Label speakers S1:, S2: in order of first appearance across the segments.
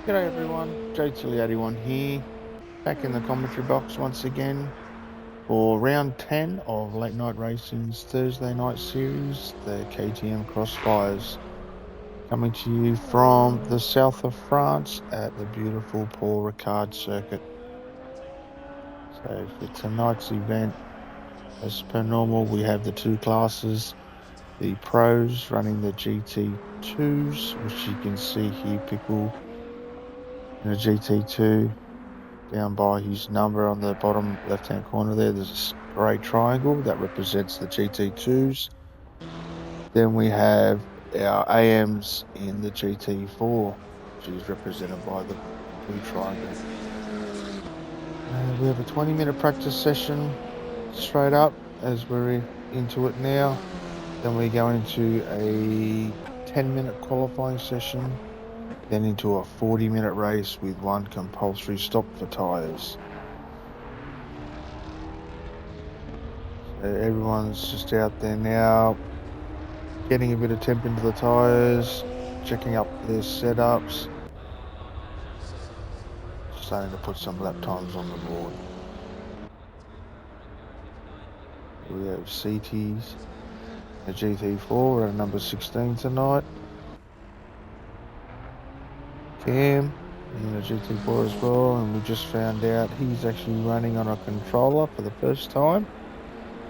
S1: G'day everyone, JTilly81 here, back in the commentary box once again for round 10 of Late Night Racing's Thursday night series, the KTM Crossfires, coming to you from the south of France at the beautiful Paul Ricard circuit. So for tonight's event, as per normal, we have the two classes, the pros running the GT2s, which you can see here, Pickle in a GT2. Down by his number on the bottom left-hand corner there's a grey triangle that represents the GT2s. Then we have our AMs in the GT4, which is represented by the blue triangle. We have a 20-minute practice session straight up as we're into it now. Then we go into a 10-minute qualifying session, then into a 40-minute race with one compulsory stop for tyres. So everyone's just out there now, getting a bit of temp into the tyres, checking up their setups, starting to put some lap times on the board. We have CTs, a GT4 at number 16 tonight. Cam in a GT4 as well, and we just found out he's actually running on a controller for the first time.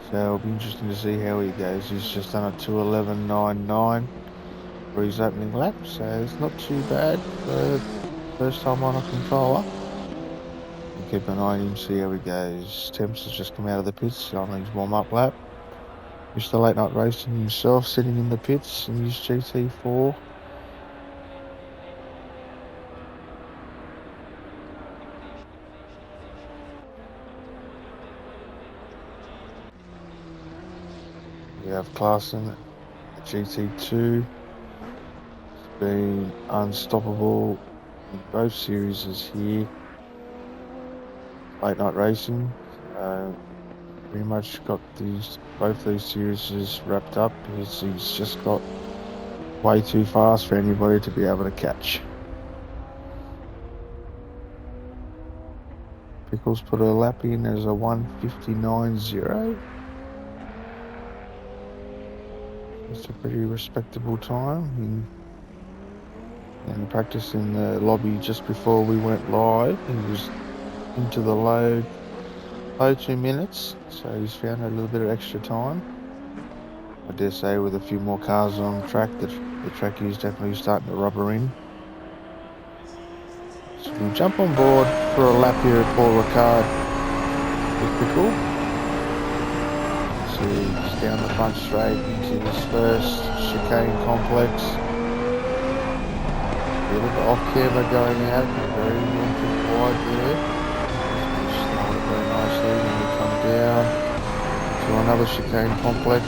S1: So it'll be interesting to see how he goes. He's just done a 2:11.99 for his opening lap, so it's not too bad for the first time on a controller. We'll keep an eye on him, see how he goes. Temps has just come out of the pits on his warm-up lap. Mr. Late Night Racing himself sitting in the pits in his GT4. We have Clarkson, GT2. It's been unstoppable in both series here. Late Night Racing. Pretty much got both these series wrapped up because he's just got way too fast for anybody to be able to catch. Pickles put a lap in as a 1:59.0. It's a pretty respectable time. In practice in the lobby just before we went live, he was into the low 2 minutes, so he's found a little bit of extra time. I dare say with a few more cars on track, the track is definitely starting to rubber in. So we'll jump on board for a lap here at Paul Ricard with Pickle. So he's down the front straight into this first chicane complex. A little bit off camera going out, very wide there. Very nicely when we come down to another chicane complex.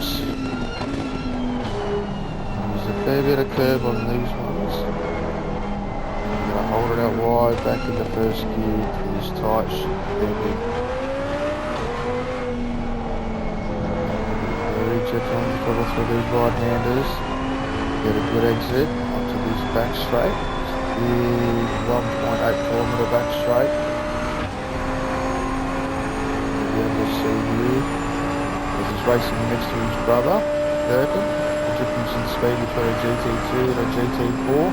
S1: There's a fair bit of curb on these ones. I'm going to hold it out wide back in the first gear to this tight hairpin. Very gentle on the throttle through these right-handers. Get a good exit onto this back straight. Big 1.8 kilometre back straight. As he's racing next to his brother, Durkin. The difference in speed between a GT2 and a GT4.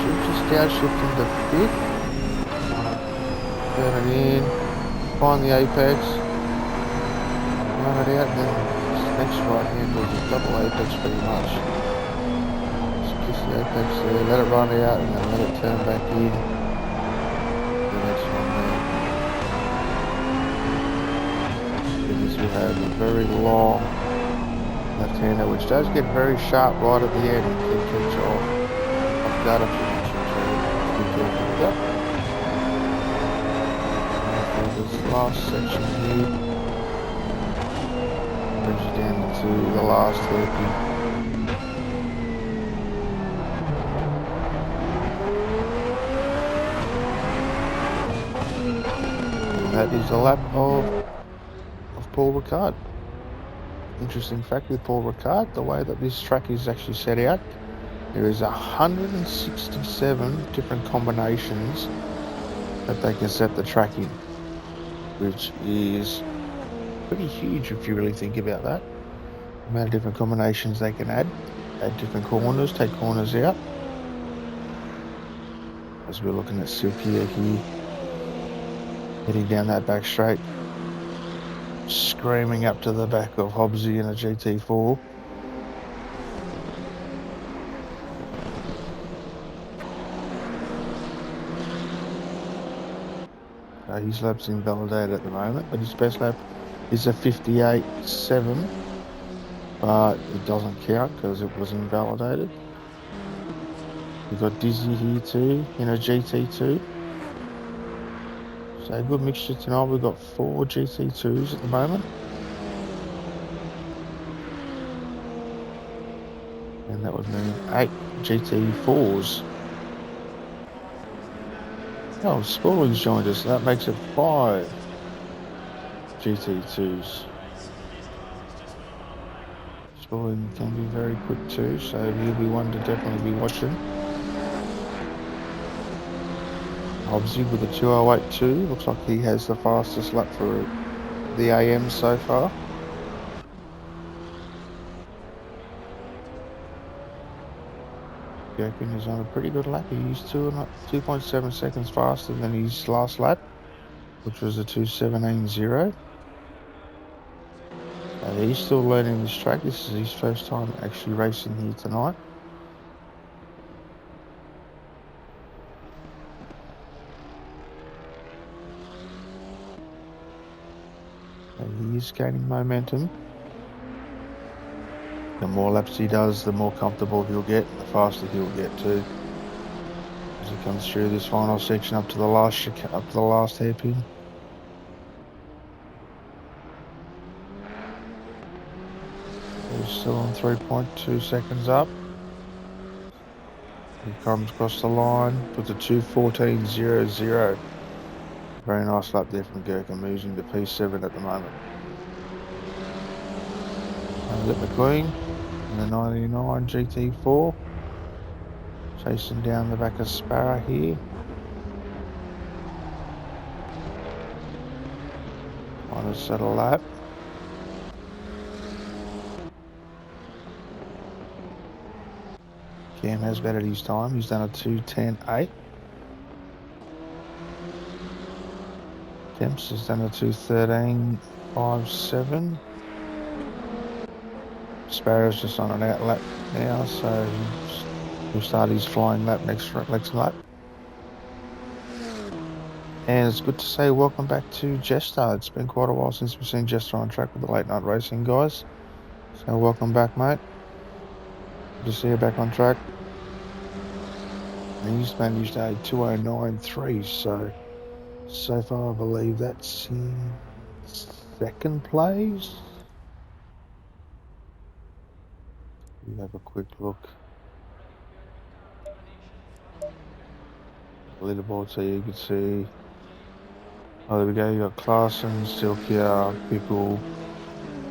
S1: Should just downshift into fifth. Turn it in, find the apex, run it out, and then this next right hand was a double apex pretty much. The apex there, let it run out and then let it turn back in. The next one there. Because we have a very long left-hander which does get very sharp right at the end and can catch off guard if you want to, so be careful with that. And this last section here brings you down to the last hairpin. That is a lap of Paul Ricard. interesting fact with Paul Ricard, the way that this track is actually set out, there is 167 different combinations that they can set the track in, which is pretty huge if you really think about that. The amount of different combinations they can add different corners, take corners out. As we're looking at Silkia here, heading down that back straight, screaming up to the back of Hobbsy in a GT4. His lap's invalidated at the moment, but his best lap is a 58.7, but it doesn't count because it was invalidated. We've got Dizzy here too in a GT2. So a good mixture tonight. We've got 4 GT2s at the moment. And that would mean 8 GT4s. Oh, Spalling's joined us. That makes it 5 GT2s. Spalling can be very quick too, so he'll be one to definitely be watching. Hobbsy with a 2:08.2. Looks like he has the fastest lap for the AM so far. Gherkin is on a pretty good lap. He's 2.7 seconds faster than his last lap, which was a 2:17.0. He's still learning this track. This is his first time actually racing here tonight. He is gaining momentum. The more laps he does, the more comfortable he'll get, and the faster he'll get too. As he comes through this final section up to the last hairpin. He's still on 3.2 seconds up. He comes across the line, puts a 2:14.00. Very nice lap there from Gherkin, moving to P7 at the moment. Lip McQueen in the 99 GT4. Chasing down the back of Sparrow here. On a settle lap. Cam has bettered his time. He's done a 2:10.8. Temps has done a 2:13.57. Sparrow's just on an out lap now, so he'll start his flying lap next lap. And it's good to say welcome back to Jester. It's been quite a while since we've seen Jester on track with the late night racing guys. So welcome back, mate. Good to see you back on track. And he's managed a 2:09.3, so far I believe that's in second place. We have a quick look. Leaderboard so you can see. Oh, there we go. You got Clarkson, Silkia, Pickle.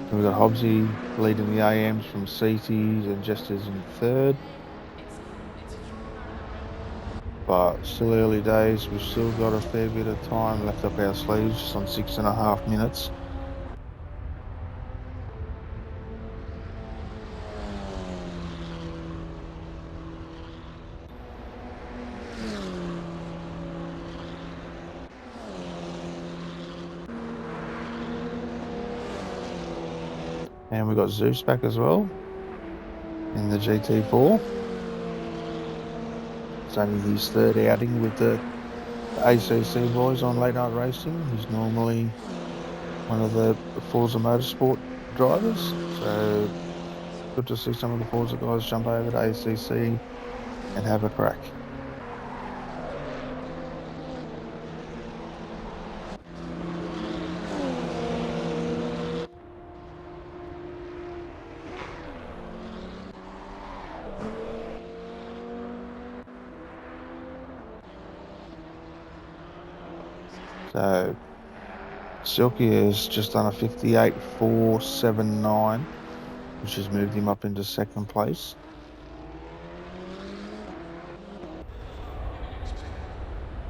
S1: And we got Hobbsy leading the AMs from CTs and Jester's in third. But still early days. We've still got a fair bit of time left up our sleeves, just on 6.5 minutes. And we've got Zeus back as well in the GT4. It's only his third outing with the ACC boys on late night racing. He's normally one of the Forza Motorsport drivers. So good to see some of the Forza guys jump over to ACC and have a crack. So Silky has just done a 58.479, which has moved him up into second place.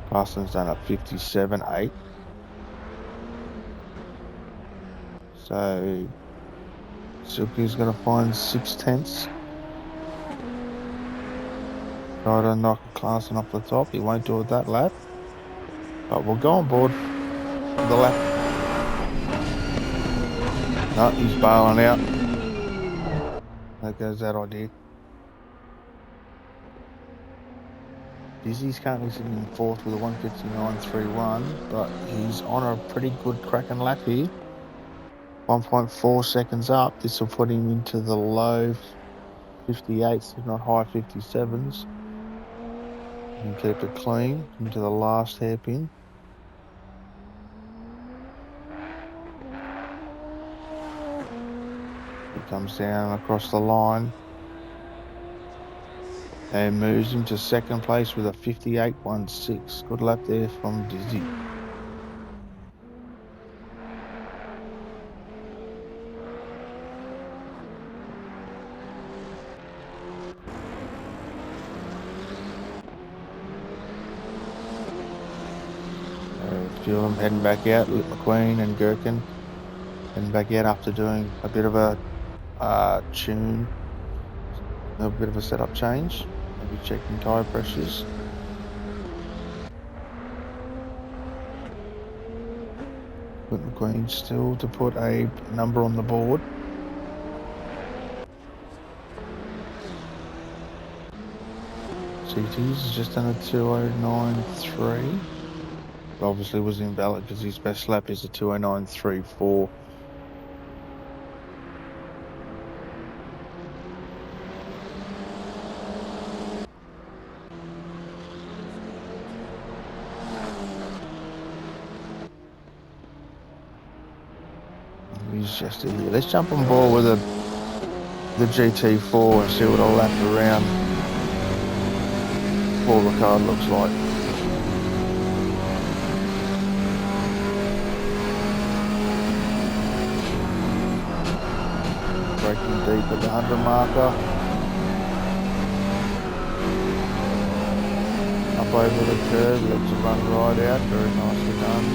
S1: Carson's done a 57.8. So Silky's going to find 6/10. Try to knock Clarkson off the top. He won't do it that lap. But we'll go on board for the lap. No, he's bailing out. There goes that idea. Dizzy's currently sitting in fourth with a 1:59.31, but he's on a pretty good cracking lap here. 1.4 seconds up. This will put him into the low 58s, if not high 57s. And keep it clean into the last hairpin. He comes down across the line and moves him to second place with a 58.16. Good lap there from Dizzy. A few of them heading back out, Lip McQueen and Gherkin heading back out after doing a bit of a tune, a bit of a setup change, maybe checking tyre pressures. Lip McQueen still to put a number on the board. CT's has just done a 2:09.3. Obviously was invalid because his best lap is a 2:09.34. He's just here. Let's jump on board with the GT4 and see what a lap around Paul Ricard looks like. Braking deep at the 100 marker. Up over the curve, lets it run right out. Very nicely done.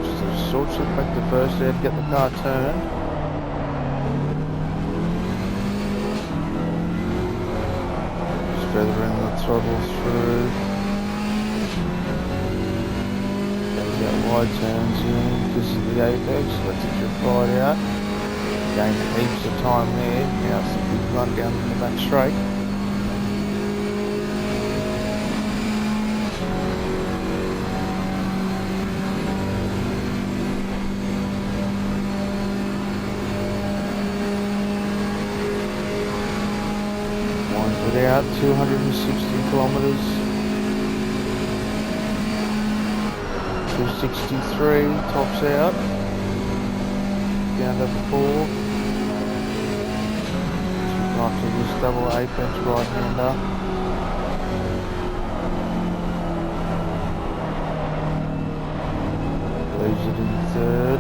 S1: Just a short slip back to first there to get the car turned. Feathering the throttle through. Goes that wide turns in. This is the apex. Lets it drift right out. Gain heaps of time there. Now it's a big run down in the back straight. Out 260 kilometres, 263, tops out, down to 4. After this double apex right hander. Leaves it in third.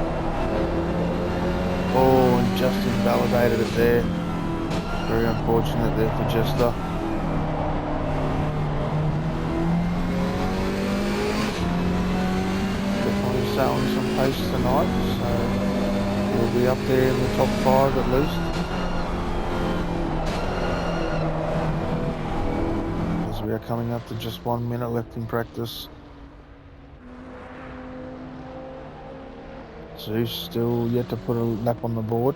S1: Oh, and just invalidated it there. Very unfortunate there for Jester. Definitely showing some pace tonight, so he'll be up there in the top 5 at least. As we are coming up to just 1 minute left in practice. Zeus still yet to put a lap on the board.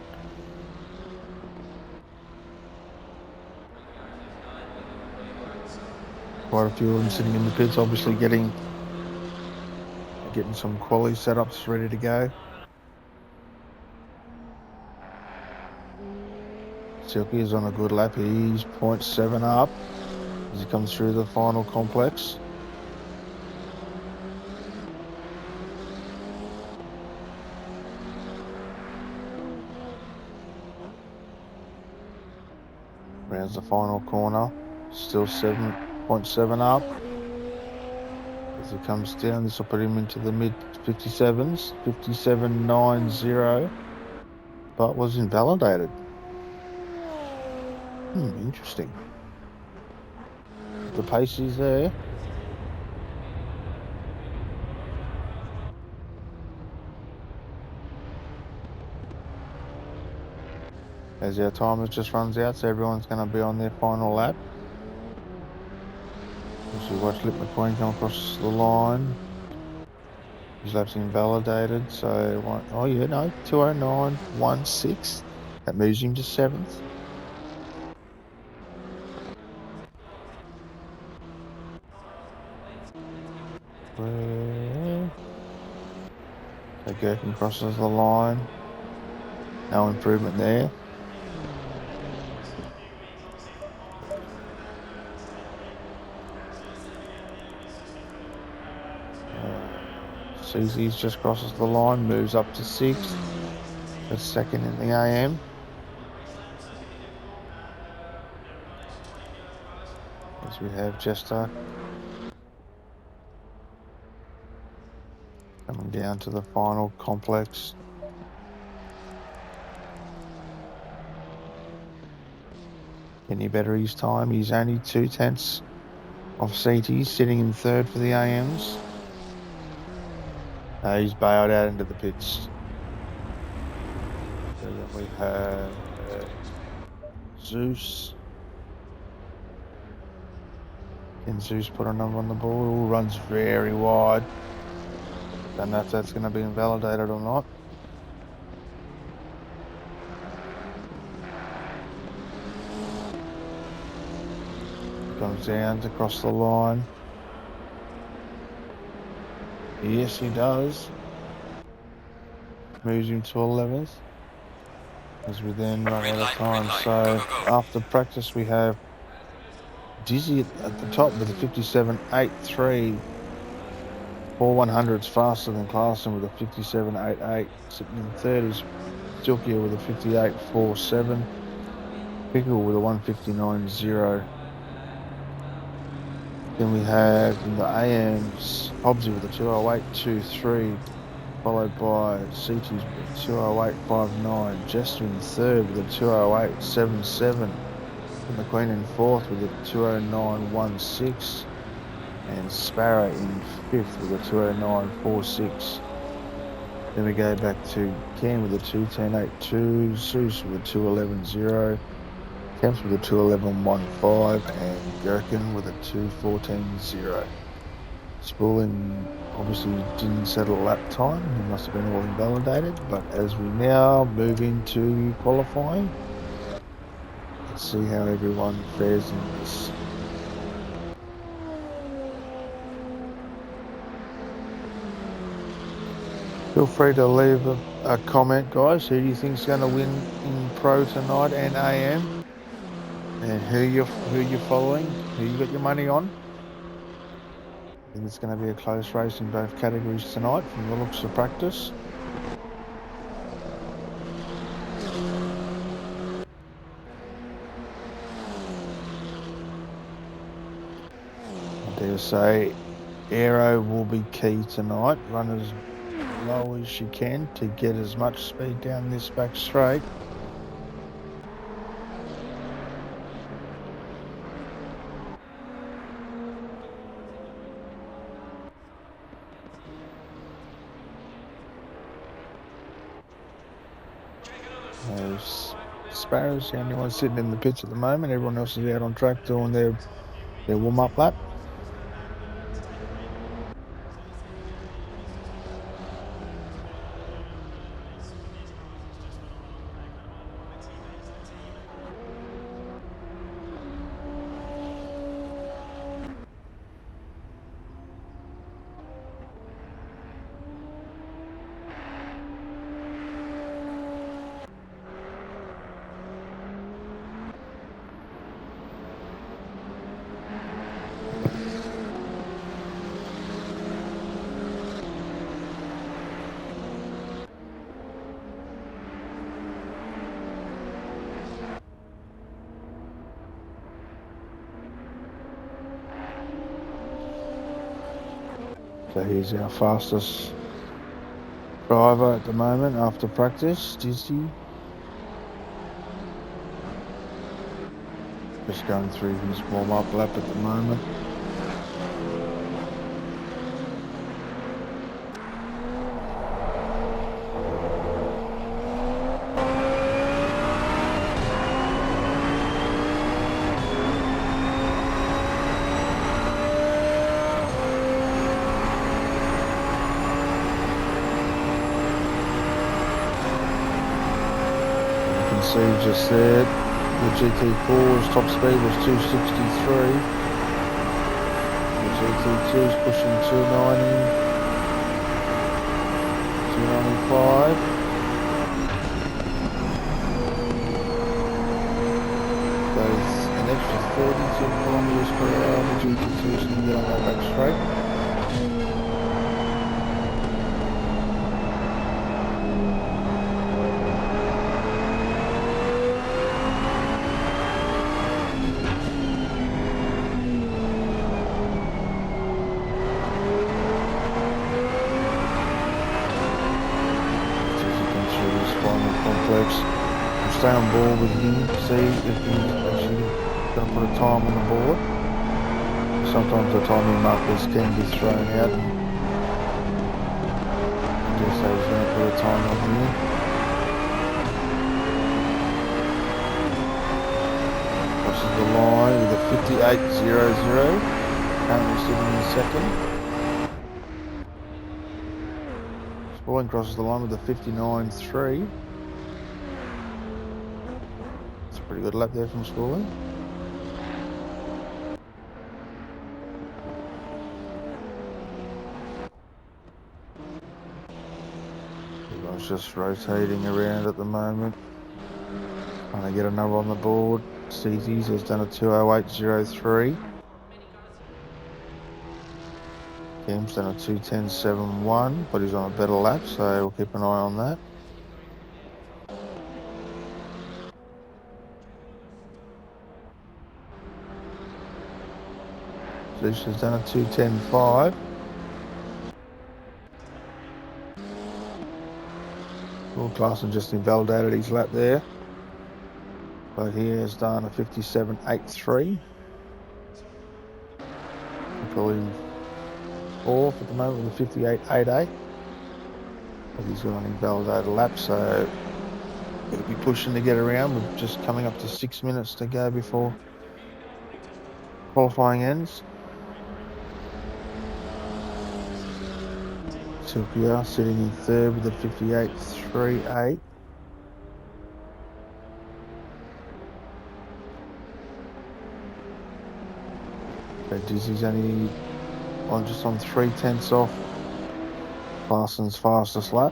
S1: Quite a few of them sitting in the pits, obviously getting some quality setups ready to go. Silky is on a good lap. He's 0.7 up as he comes through the final complex. Rounds the final corner. Still 7.7 up. As he comes down, this will put him into the mid 57s. 57.90. But was invalidated. Interesting. The pace is there. As our timer just runs out, so everyone's going to be on their final lap. As we watch Lip McQueen come across the line. His lap's invalidated, so 209.16. That moves him to 7th. So Gherkin crosses the line. No improvement there. CZ's just crosses the line, moves up to 6th. That's 2nd in the AM. As we have Jester coming down to the final complex. Any better his time? He's only 2/10 off CT, sitting in 3rd for the AMs. He's bailed out into the pits. So then we have Zeus. Can Zeus put a number on the board? All runs very wide. Don't know if that's going to be invalidated or not. Comes down to cross the line. Yes, he does. Moves him to 11th. As we then run out of time. So after practice we have Dizzy at the top with a 57.83. 4/100s faster than Clarkson with a 57.88. Sitting in 3rd is Stilkia with a 58.47. Pickle with a 159.0. Then we have in the AMs Hobbsy with a 208.23, followed by CT's with a 208.59. Jester in 3rd with a 208.77. McQueen in 4th with a 209.16. And Sparrow in 5th with a 209.46. Then we go back to Ken with a 210.82, Zeus with a 211.0, Temps with a 211.15, and Gherkin with a 214.0. Spooling obviously didn't settle lap time, he must have been all invalidated, but as we now move into qualifying, let's see how everyone fares in this. Feel free to leave a comment, guys. Who do you think's going to win in Pro tonight and AM? And who you're following? Who you got your money on? I think it's going to be a close race in both categories tonight from the looks of practice. I dare say aero will be key tonight. Run as low as you can to get as much speed down this back straight. Sparrow's the only one sitting in the pits at the moment. Everyone else is out on track doing their warm-up lap. So here's our fastest driver at the moment after practice, Dizzy. Just going through his warm-up lap at the moment. See just there, the GT4's top speed was 263. The GT2 is pushing 290, 295. So it's an extra 32 kilometers per hour. The GT2 is going to get on that back straight. Complex. I'll stay on board with him, see if he's actually going to put a time on the board. Sometimes the timing markers can be thrown out. I guess so he's going to put a time on here. Crosses the line with a 58.00. Currently sitting in second. Spalling crosses the line with a 59.3. Pretty good lap there from Spalling. Everyone's just rotating around at the moment. Trying to get a number on the board. CZ's has done a 208.03. Kim's done a 210.71, but he's on a better lap, so we'll keep an eye on that. Lucia's done a 210.5. Will Clarkson just invalidated his lap there. But he has done a 57.83. We'll call him fourth at the moment with a 58.88. But he's got an invalidated lap, so he'll be pushing to get around. We're just coming up to 6 minutes to go before qualifying ends. Silvia sitting in third with a 58.38. So Dizzy's only just on 3/10 off Larson's fastest lap.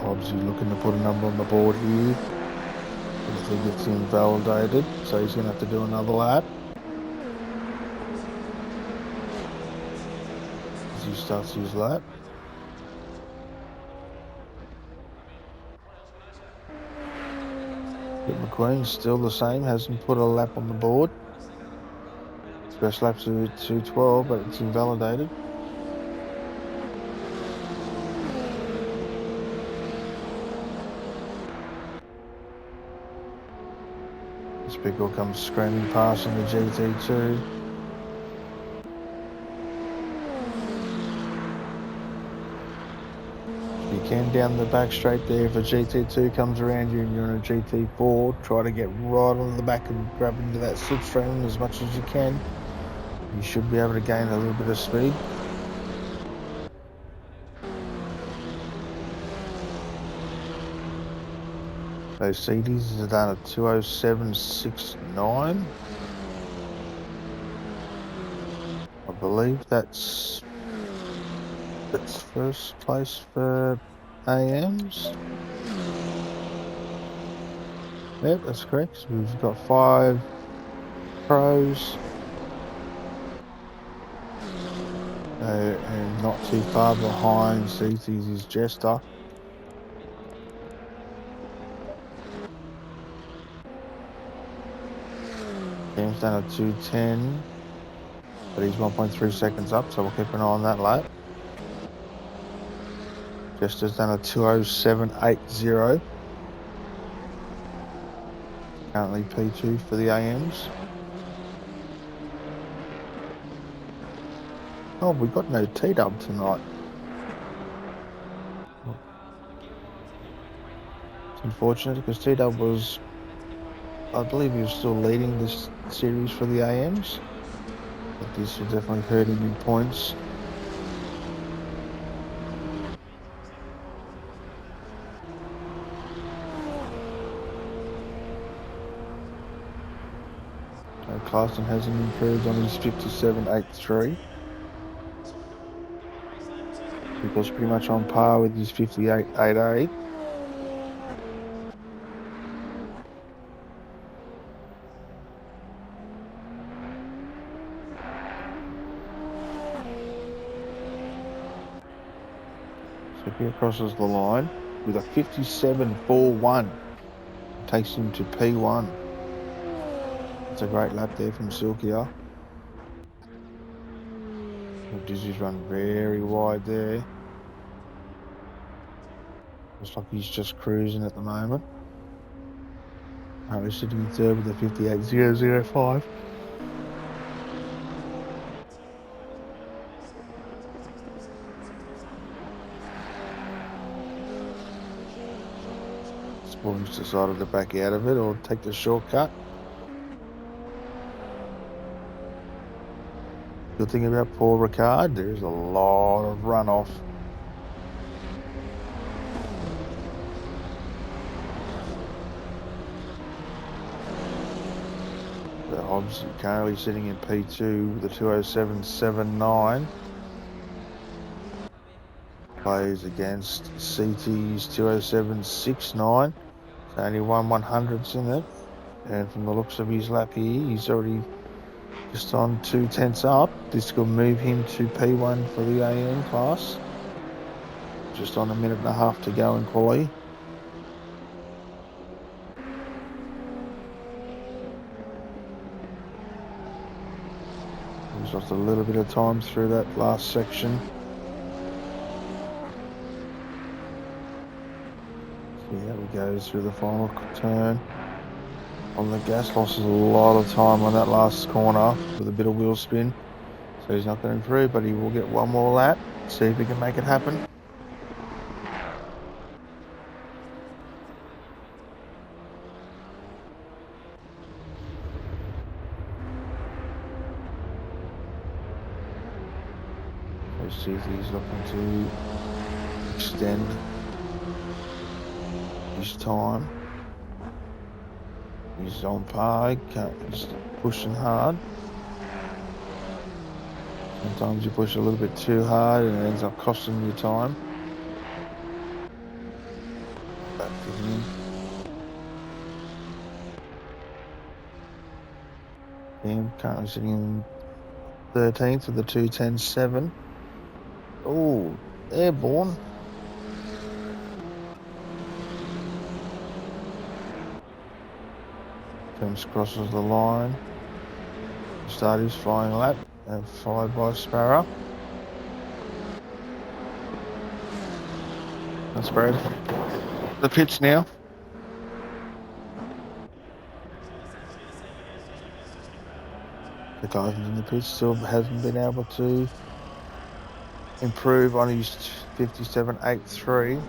S1: Obviously looking to put a number on the board here. I think it's invalidated, so he's going to have to do another lap. As he starts his lap. But McQueen's still the same, hasn't put a lap on the board. His best lap's a 2:12, but it's invalidated. Pickle comes screaming past in the GT2. You can down the back straight there. If a GT2 comes around you and you're in a GT4, try to get right onto the back and grab into that slipstream as much as you can. You should be able to gain a little bit of speed. So CDs has done a 207.69. I believe that's first place for AMs. Yep, that's correct. So we've got 5 pros. and not too far behind CT's is Jester. Cam's done a 2:10, but he's 1.3 seconds up, so we'll keep an eye on that lap. Jester's done a 2:07.80. Currently P2 for the AMs. Oh, we got no T-dub tonight. It's unfortunate because T-dub was, I believe he was still leading this series for the AMs. But this will definitely hurt him in points. So Clarkson hasn't improved on his 57.83. He was pretty much on par with his 58.88. So he crosses the line with a 57.41. Takes him to P1. It's a great lap there from Silkia. Dizzy's run very wide there. Looks like he's just cruising at the moment. Currently sitting in third with a 58.005. Sporting's decided to back out of it or take the shortcut. Good thing about poor Ricard, there's a lot of runoff. The Hobbs currently sitting in P2 with a 2:07.79. Plays against CT's 2:07.69. So only 1/100ths in it. And from the looks of his lap here, he's already just on 2/10ths up. This will move him to P1 for the AM class. Just on a minute and a half to go in quali. He's lost a little bit of time through that last section. See how he goes through the final turn. On the gas, losses a lot of time on that last corner with a bit of wheel spin. So he's not going through, but he will get one more lap. See if he can make it happen. So he's looking to extend his time. He's on par, he's pushing hard. Sometimes you push a little bit too hard and it ends up costing you time. Back to him. Him currently sitting in 13th with the 2:10.7. Oh, airborne. Comes crosses the line. Start his flying lap and followed by Sparrow. That's Brad. The pits now. The guy in the pits still hasn't been able to improve on his 57.83.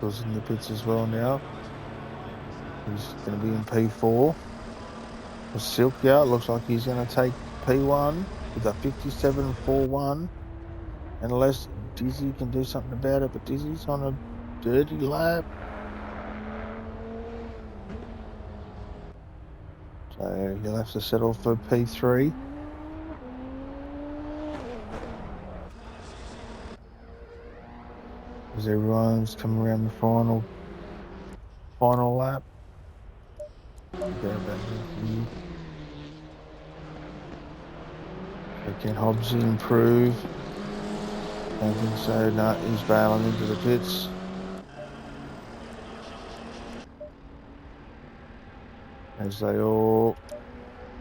S1: Goes in the pits as well now. He's going to be in P4. For Silkia, it looks like he's going to take P1 with a 57.41. Unless Dizzy can do something about it, but Dizzy's on a dirty lap. So he'll have to settle for P3. As everyone's coming around the final lap. Can Hobbsy improve? I think so. No, he's bailing into the pits. As they all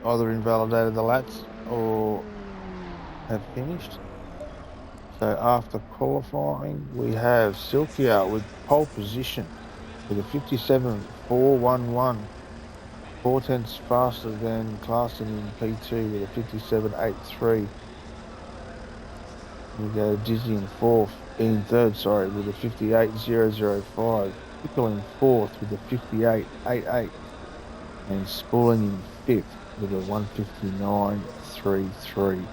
S1: either invalidated the laps or have finished. So after qualifying, we have Silkia with pole position with a 57.411, 4 tenths faster than Clarkson in P2 with a 57.83. We go Dizzy in third, with a 58.005. Pickle in fourth with a 58.88. And Spooling in fifth with a 159.33.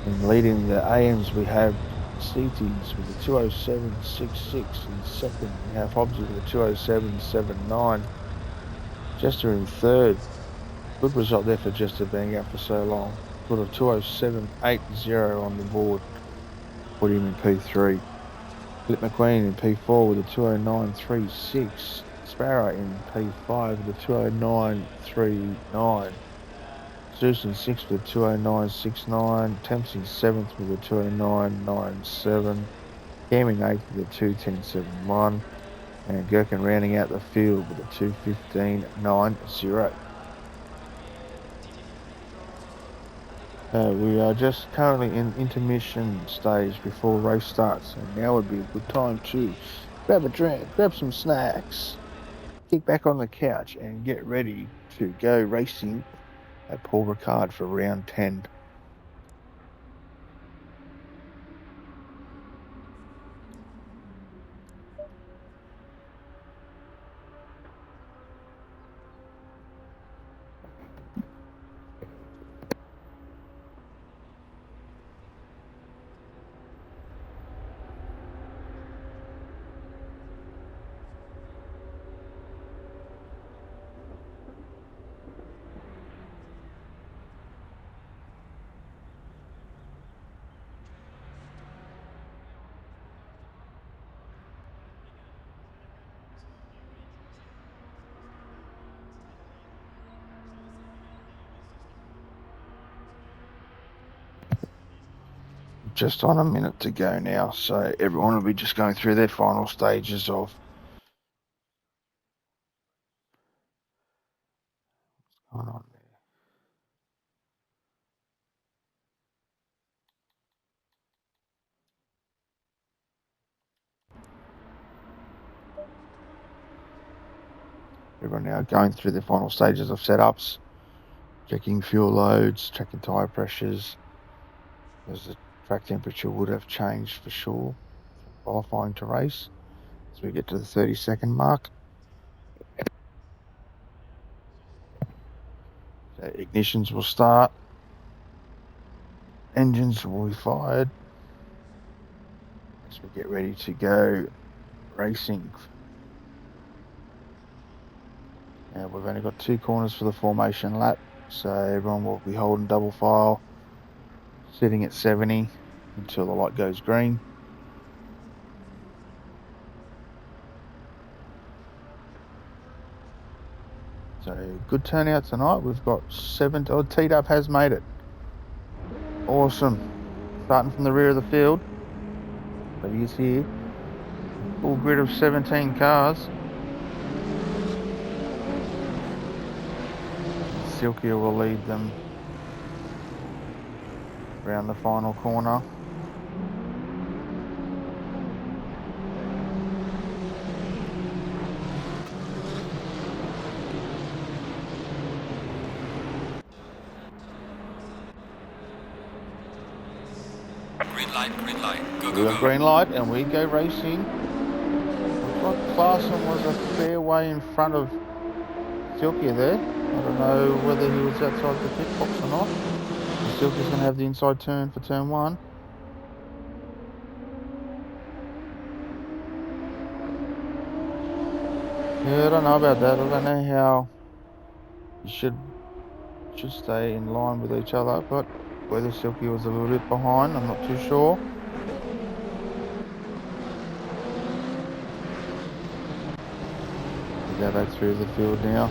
S1: And leading the AMs, we have CTs with a 207.66. In second, we have Hobbsy with a 207.79. Jester in third. Good result there for Jester being out for so long. Put a 207.80 on the board. Put him in P3. Flip McQueen in P4 with a 209.36. Sparrow in P5 with a 209.39. Zeus in 6th with a 209.69. Temps in 7th with a 209.97. Cam in 8th with a 210.71. And Gherkin rounding out the field with a 215.90. We are just currently in intermission stage before race starts, and now would be a good time to grab a drink, grab some snacks, kick back on the couch and get ready to go racing at Paul Ricard for round 10. Just on a minute to go now, so everyone will be just going through their final stages of what's going on there. Everyone now going through their final stages of setups, checking fuel loads, checking tyre pressures, as the track temperature would have changed for sure from qualifying to race as we get to the 30-second mark. So ignitions will start, engines will be fired as we get ready to go racing. Now we've only got 2 corners for the formation lap, so everyone will be holding double file, sitting at 70 until the light goes green. So good turnout tonight. We've got 7. Oh, T-Dub has made it. Awesome. Starting from the rear of the field. But he is here. Full grid of 17 cars. Silkia will lead them around the final corner.
S2: Green light, go,
S1: We got green light and we go racing. Looks like Clarkson was a fair way in front of Silkia there. I don't know whether he was outside the pit box or not. Silkia's going to have the inside turn for turn 1. Yeah, I don't know about that. I don't know how you should stay in line with each other, but whether Silkia was a little bit behind, I'm not too sure. We go back through the field now.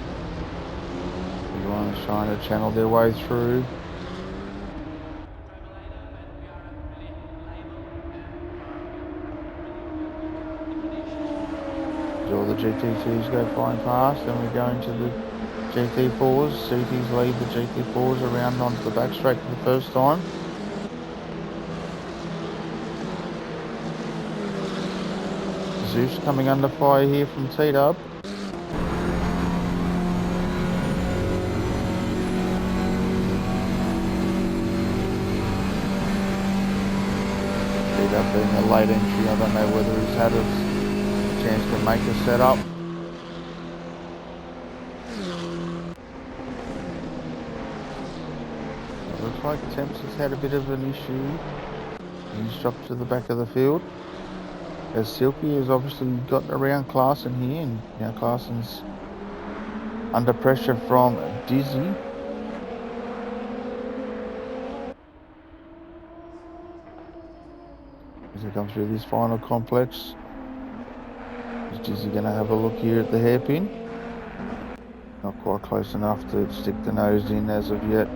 S1: Everyone is trying to channel their way through. All the GT2s go flying past, then we go into the GT4s. CTs lead the GT4s around onto the back straight for the first time. Zeus coming under fire here from T-Dub. T-Dub being a late entry, I don't know whether he's had a chance to make a setup. It looks like Temps has had a bit of an issue. He's dropped to the back of the field. As Silky has obviously got around Clarkson here, and now Clarkson's under pressure from Dizzy. As they come through this final complex, is Dizzy going to have a look here at the hairpin? Not quite close enough to stick the nose in as of yet.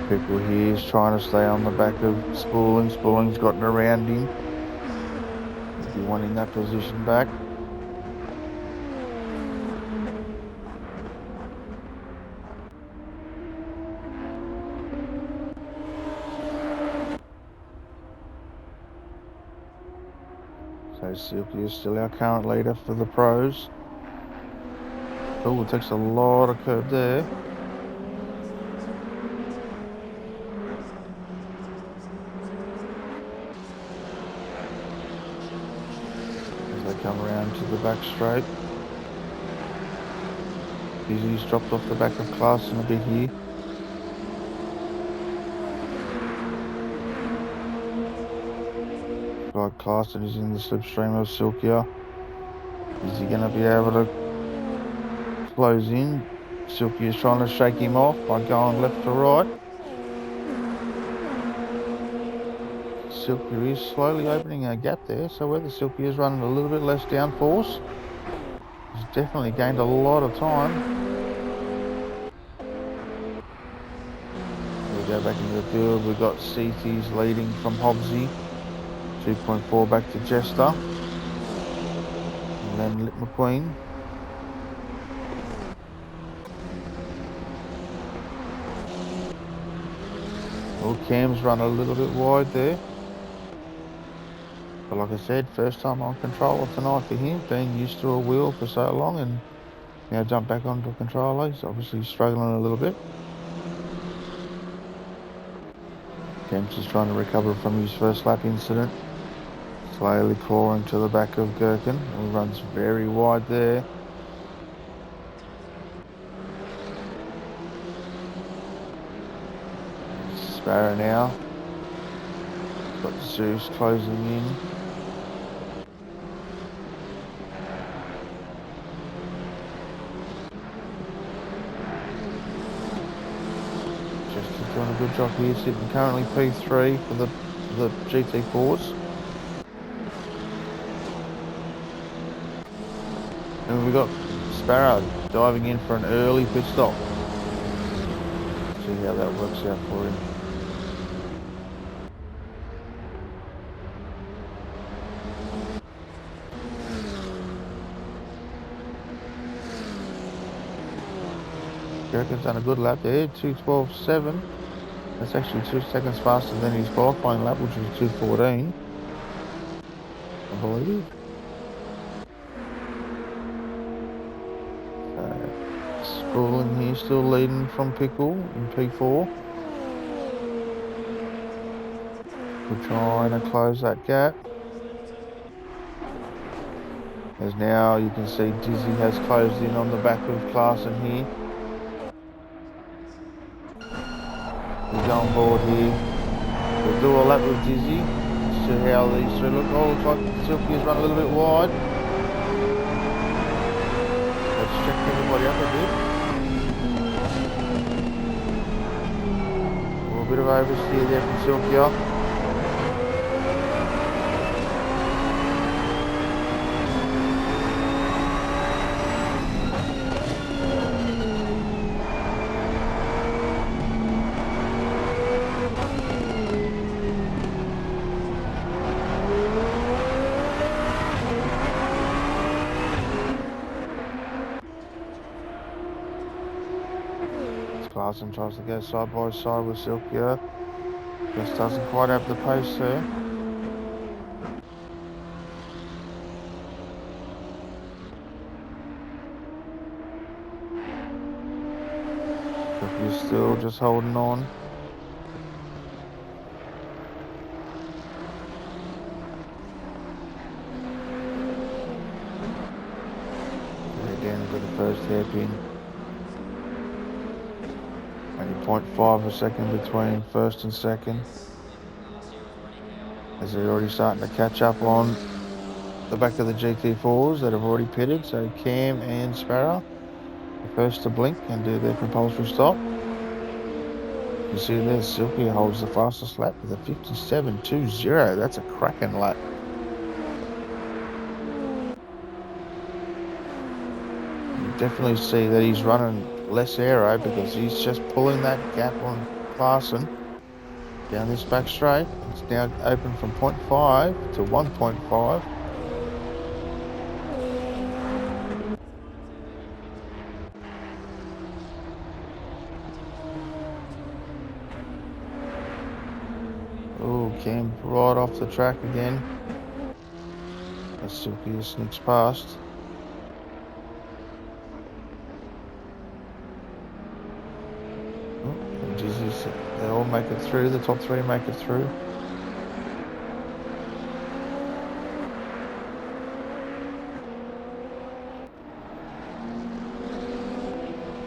S1: Pickle here is trying to stay on the back of Spooling. Spooling's gotten around him. He'll be wanting that position back. So Silky is still our current leader for the pros. Oh, it takes a lot of curb there. Come around to the back straight. Dizzy's dropped off the back of Clarkson a bit here. Like Clarkson is in the slipstream of Silkia. Is he going to be able to close in? Silky is trying to shake him off by going left to right. Silky is slowly opening a gap there, so whether Silky is running a little bit less downforce, he's definitely gained a lot of time. We go back into the field, we've got CT's leading from Hobbsy, 2.4 back to Jester, and then Lip McQueen. Well, Cam's run a little bit wide there. But like I said, first time on controller tonight for him, being used to a wheel for so long and now jump back onto a controller. He's obviously struggling a little bit. Kemp's just trying to recover from his first lap incident. Slowly clawing to the back of Gherkin. He runs very wide there. Sparrow now. Got Zeus closing in. Doing a good job here, sitting currently P3 for the GT4s. And we've got Sparrow diving in for an early pit stop. See how that works out for him. Gherkin's done a good lap there, 2:12.7. That's actually 2 seconds faster than his qualifying lap, which was 2:14. I believe. Spooling here, still leading from Pickle in P4. We're trying to close that gap. As now you can see Dizzy has closed in on the back of Clarkson here. He's on board here. We'll do a lap with Dizzy. See how these three look. Oh, looks like Silky has run a little bit wide. Let's check everybody up a bit. A little bit of oversteer there from Silky. Clarkson tries to go side by side with Silkia. Just doesn't quite have the pace there. Silkia's still just holding on. Down to the first hairpin. Only 0.5 a second between first and second. As they're already starting to catch up on the back of the GT4s that have already pitted. So Cam and Sparrow, the first to blink and do their compulsory stop. You see there, Silky holds the fastest lap with a 57.20. That's a cracking lap. Definitely see that he's running less aero because he's just pulling that gap on Clarkson down this back straight. It's now open from 0.5 to 1.5. Oh, Cam right off the track again. As Silky sneaks past. They all make it through, the top three make it through.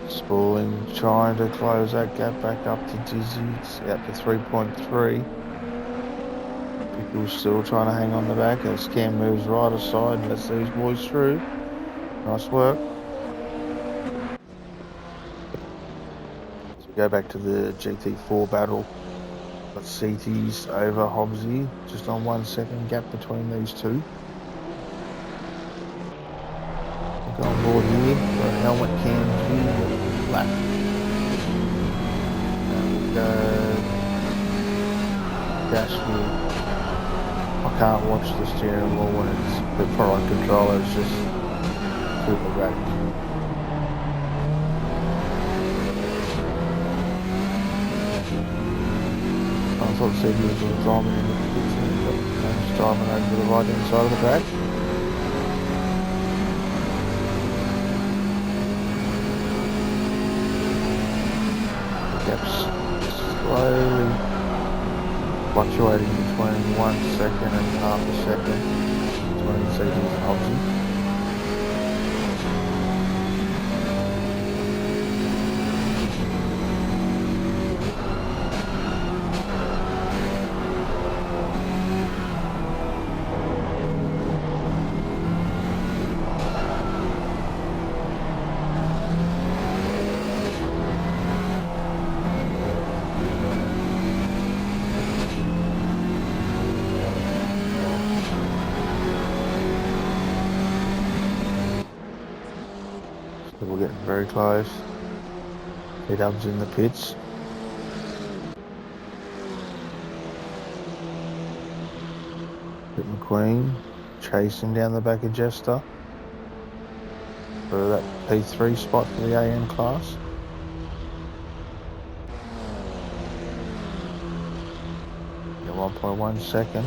S1: Spooling, trying to close that gap back up to Dizzy. It's out to 3.3. Pickle's still trying to hang on the back as Cam moves right aside and lets these boys through. Nice work. Go back to the GT4 battle. Got CT's over Hobbsy, just on 1 second gap between these two. Go on board here for a helmet cam lap. And we'll go dash here. I can't watch the steering wheel when it's the product controller, it's just too erratic. I thought the CD was driving in the pits, but just driving over to the right hand side of the track. The gap's slowly fluctuating between 1 second and half a second between CDs and Hobbsy. We're getting very close. P-Dub's in the pits. Pit McQueen chasing down the back of Jester for that P3 spot for the AM class. Yeah, 1.1 second.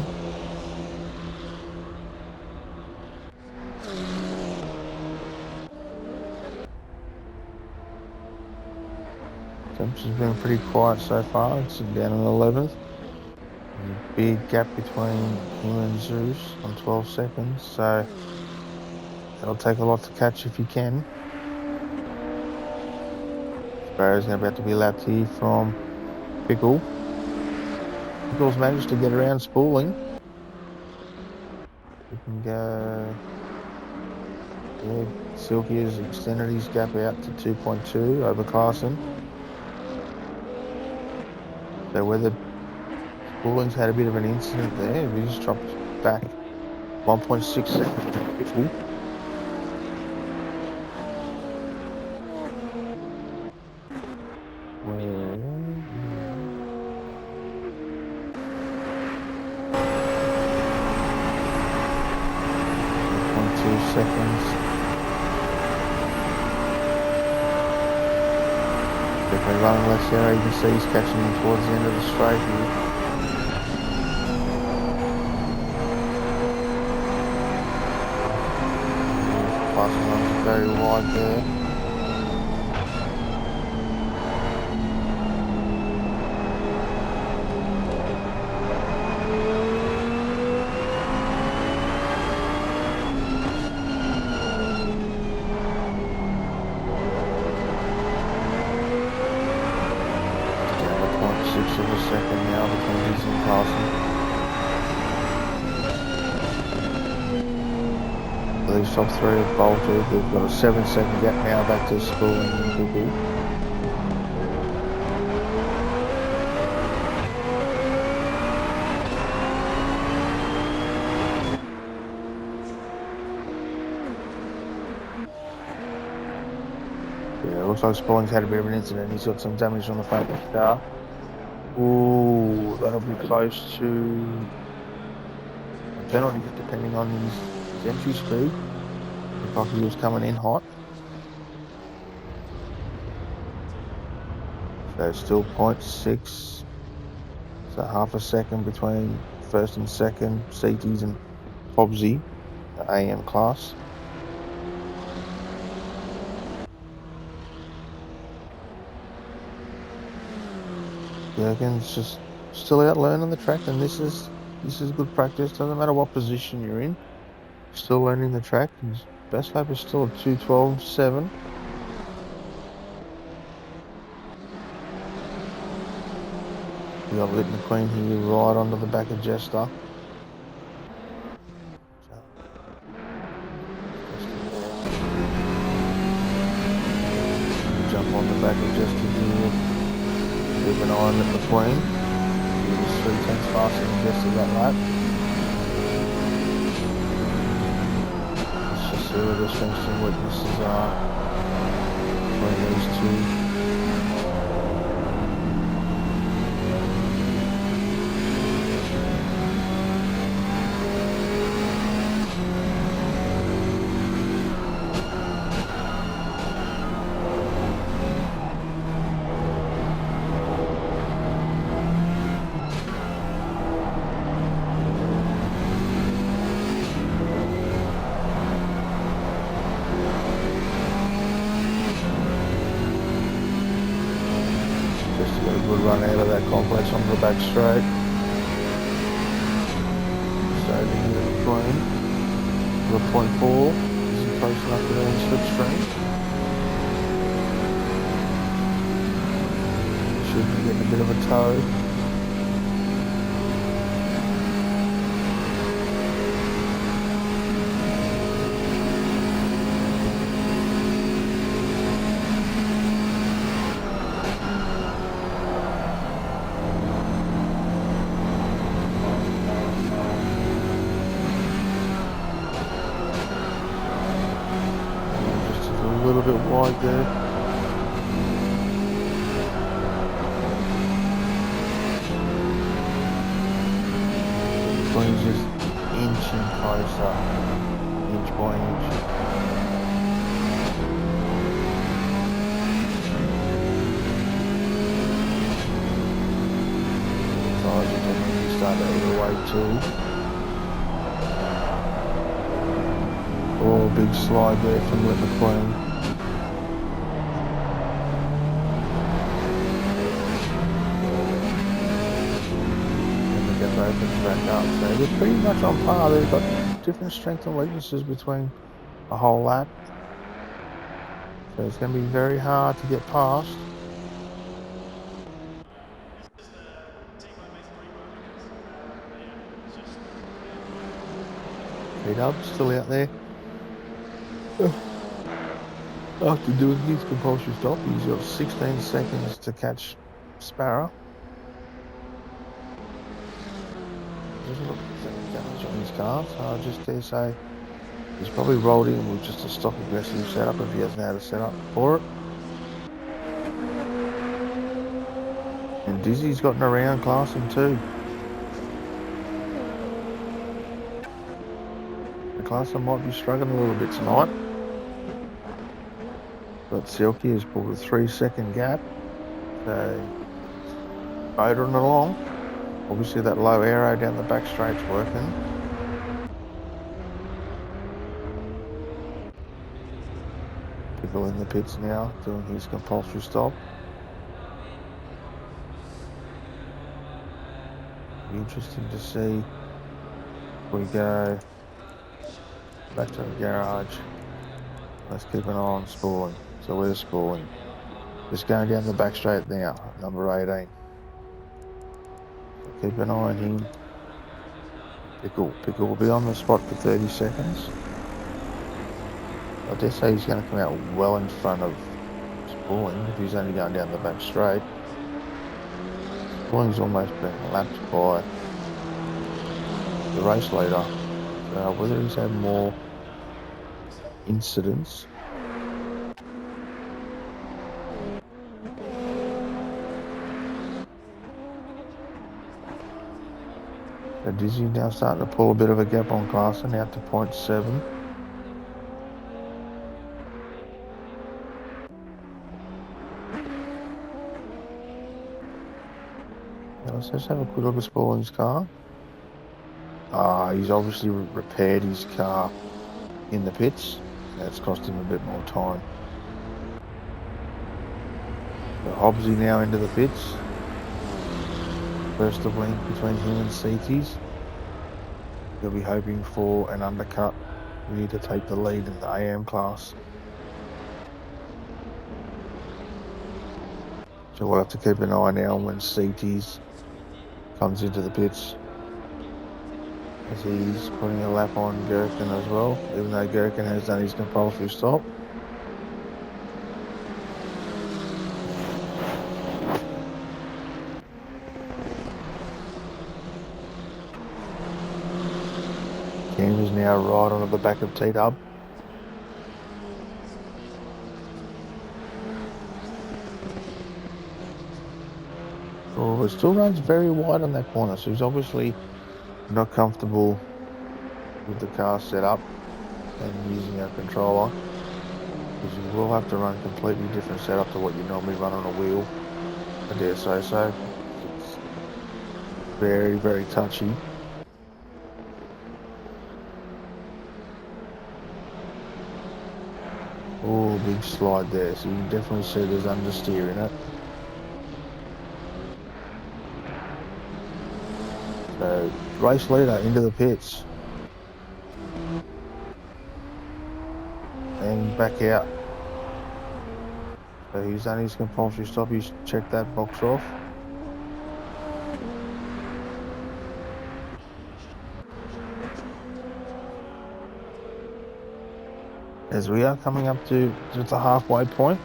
S1: Temperature's been pretty quiet so far. It's down in 11th. There's a big gap between him and Zeus on 12 seconds, so it'll take a lot to catch if you can. Sparrow's about to be lapped here from Pickle. Pickle's managed to get around spooling. We can go. Yeah, Silky has extended his gap out to 2.2 over Clarkson. So whether Spooling's had a bit of an incident there, we just dropped back 1.6 seconds. 2 seconds. Pick We're running less here. You can see he's catching him towards the end of the straight here. Passing on very wide there. Of a second now between Dizzy and Carson. These top three have bolted. They've got a 7-second gap now back to Spooling and Google. Yeah, looks like Spooling's had a bit of an incident. He's got some damage on the front of the car. Ooh, that'll be close to a penalty depending on his entry speed. Looked like he was coming in hot. So still 0.6. So half a second between first and second, CTs and Hobbsy, the AM class. Jurgen's just still out learning the track, and this is good practice. Doesn't matter what position you're in, still learning the track. His best lap is still a 2:12.7. We got Lit McQueen here right onto the back of Jester. Jump on the back of Jester here. Keep an eye on Lit McQueen. He was 3/10 faster than Jester that lap. Let's just see where the strengths and weaknesses are between these two. Good run out of that complex onto the back straight. So the McQueen to a 0.4. Isn't close enough to the slipstream. Should be getting a bit of a tow. A little bit wide there. McQueen's just inching closer, inch by inch. The tyres are definitely starting to eat away too. Oh, big slide there from Lit McQueen. Opens back up, so they're pretty much on par. They've got different strengths and weaknesses between a whole lap, so it's going to be very hard to get past. P-Dub's still out there. After doing his compulsory stop, he's got 16 seconds to catch Sparrow. Doesn't look like there's any damage on his car, so I just dare say he's probably rolled in with just a stock aggressive setup if he hasn't had a setup for it. And Dizzy's gotten around classing too. The classer might be struggling a little bit tonight. But Silky has pulled a 3-second gap. So, motoring along. Obviously that low aero down the back straight's working. People in the pits now doing his compulsory stop. Be interesting to see if we go back to the garage. Let's keep an eye on Spalling. So where's Spalling? Just going down the back straight now, number 18. So keep an eye on him. Pickle will be on the spot for 30 seconds. I dare say he's going to come out well in front of Spalling if he's only going down the back straight. Spalling's almost been lapped by the race leader. So whether he's had more incidents. So Dizzy now starting to pull a bit of a gap on Clarkson out to 0.7. Let's just have a quick look at Spalling's car. He's obviously repaired his car in the pits. That's cost him a bit more time. So Hobbsy now into the pits. First of link between him and CTs. He'll be hoping for an undercut really to take the lead in the AM class. So we'll have to keep an eye now when CTs comes into the pits, as he's putting a lap on Gherkin as well, even though Gherkin has done his compulsory stop. Cam is now right onto the back of T-Dub. Oh, it still runs very wide on that corner, so he's obviously not comfortable with the car set up and using our controller, because you will have to run a completely different setup to what you normally run on a wheel. I dare say so. It's very, very touchy. Oh, big slide there, so you can definitely see there's understeer in it. So, race leader into the pits. And back out. So he's done his compulsory stop, he's checked that box off. As we are coming up to the halfway point.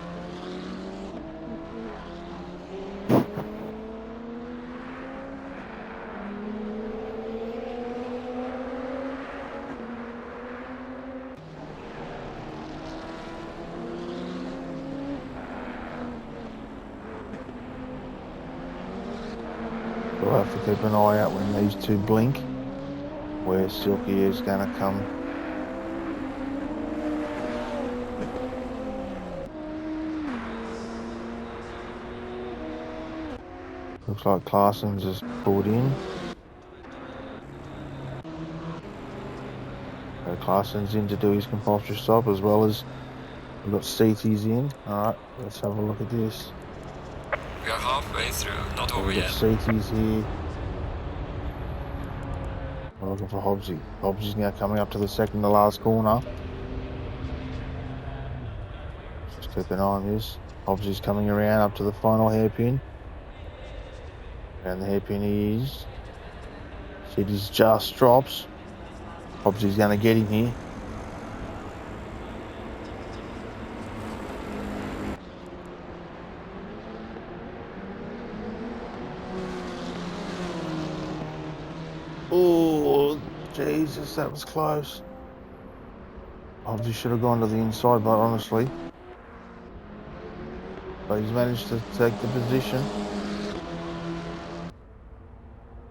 S1: We'll have to keep an eye out when these two blink, where Silky is going to come. Looks like Clarson's just pulled in. So Clarson's in to do his compulsory stop, as well as we've got CT's in. Alright, let's have a look at this.
S2: We are halfway through, not over
S1: We've got
S2: yet.
S1: CT's here. We're looking for Hobbsy. Hobbsy's now coming up to the second to last corner. Just keep an eye on this. Hobbsy's coming around up to the final hairpin. And the hairpin is. CT's just drops. Hobbsy's going to get him here. Oh, Jesus, that was close. Hobbsy should have gone to the inside, but honestly. But he's managed to take the position.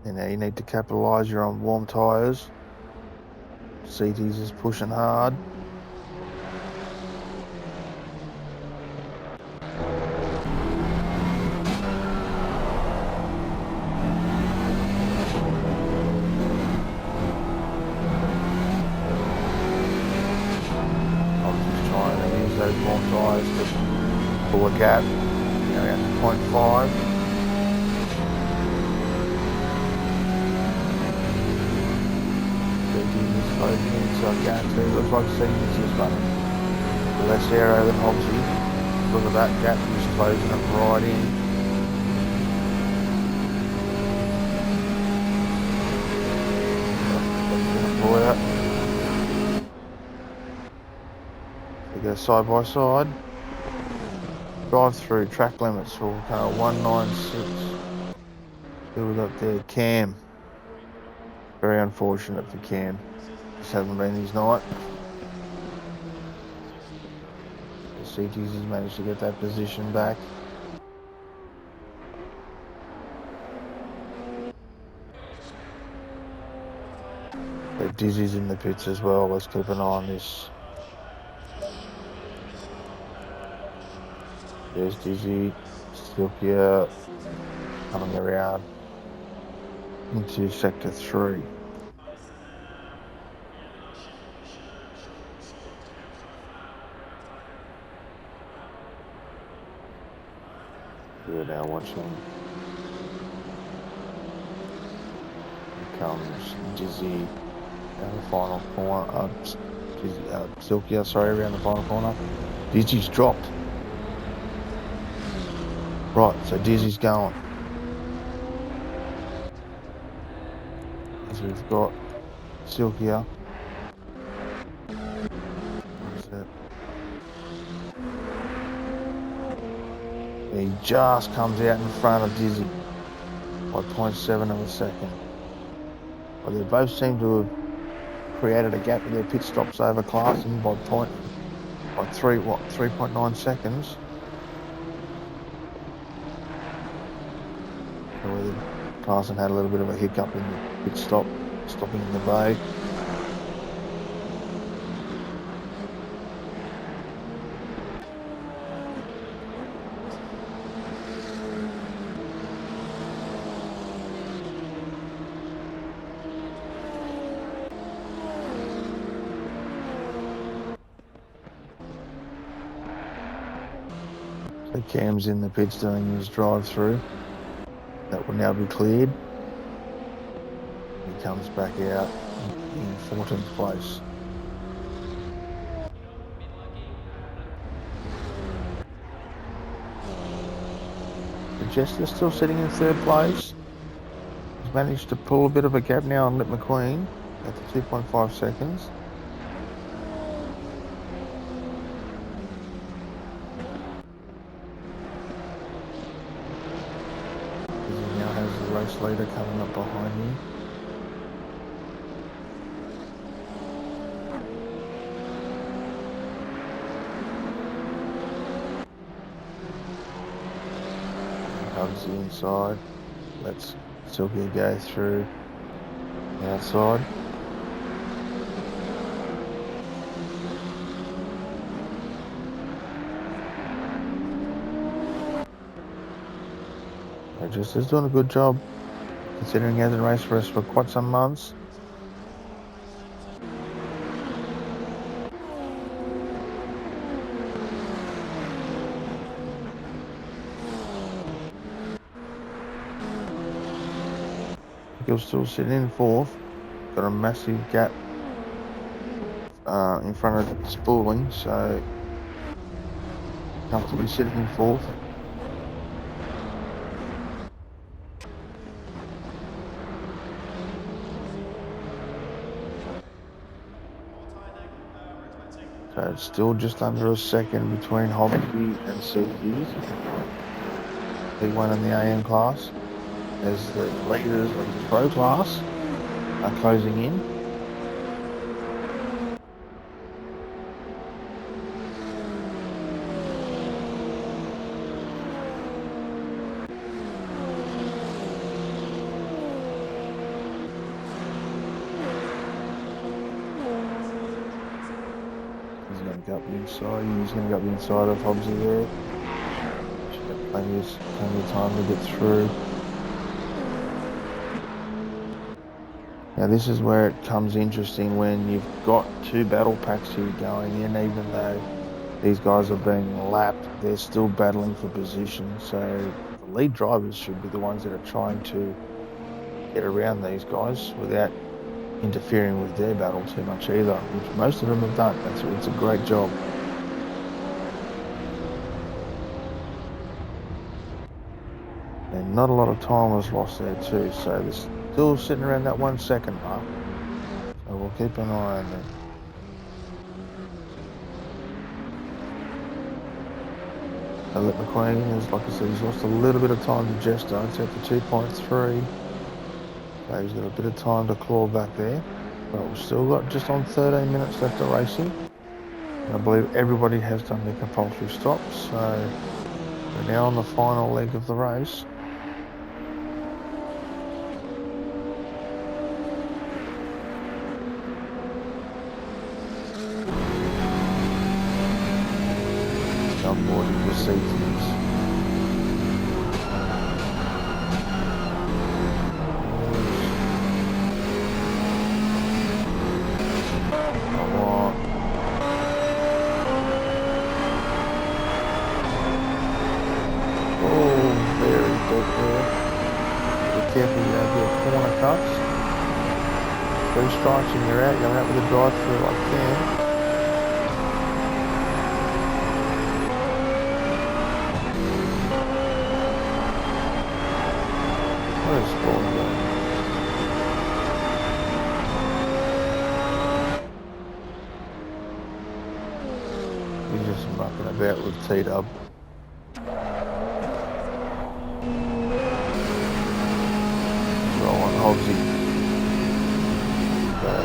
S1: And now you need to capitalise, you're on warm tyres. CT's is pushing hard. a gap, you know, out to 0.5. He's closing in, so I guarantee it looks like Seaton's is running less aero than Hobbsy. Look at that gap, he's closing it right in. They go side by side. Drive through track limits for 196. Who we got there? Cam. Very unfortunate for Cam. Just hasn't been his night. The CT's has managed to get that position back. But Dizzy's in the pits as well. Let's keep an eye on this. There's Dizzy, Silkia coming around into sector 3. We're now watching. Here comes Dizzy around the final corner. Silkia, sorry, around the final corner. Dizzy's dropped. Right, so Dizzy's going. As we've got Silkia. He just comes out in front of Dizzy by 0.7 of a second. Well, they both seem to have created a gap in their pit stops over Clarkson by 3.9 seconds. Whether Clarkson had a little bit of a hiccup in the pit stop, stopping in the bay. So Cam's in the pits doing his drive-through. That will now be cleared. He comes back out in 14th place. The Jester's still sitting in 3rd place. He's managed to pull a bit of a gap now on Lip McQueen at the 2.5 seconds. Race leader coming up behind him. Hugs the inside. Let's Silky go through the outside. Just is doing a good job, considering he hasn't raced for us for quite some months. He'll still sit in 4th. Got a massive gap in front of Spooling, so comfortably sitting in 4th. So it's still just under a second between Hobbsy and CQs. P1 in the AM class, as the leaders of the Pro class are closing in. He's going to go up the inside. He's going to go up the inside of Hobbsy there. Should have plenty of time to get through. Now this is where it comes interesting when you've got 2 battle packs here going in, even though these guys are being lapped they're still battling for position. So the lead drivers should be the ones that are trying to get around these guys without interfering with their battle too much either, which most of them have done. It's a great job. And not a lot of time was lost there too, so they're still sitting around that 1 second mark. So we'll keep an eye on that. Let McQueen is, like I said, he's lost a little bit of time to Jester. It's at the 2.3. So he's got a bit of time to claw back there. But we've still got just on 13 minutes left of racing. And I believe everybody has done their compulsory stops. So we're now on the final leg of the race. Onboarding the seatings. Come on. Oh, very good there. Be careful, you don't get corner cuts. 3 strikes and you're out. You're out with a drive through like 10. He's just mucking about with T-Dub. Rolling Hobbsy.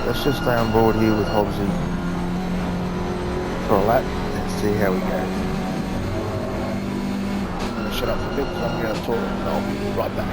S1: Let's just stay on board here with Hobbsy for a lap and see how he goes. I'm going to shut up for a bit because I'm going to talk and I'll be right back.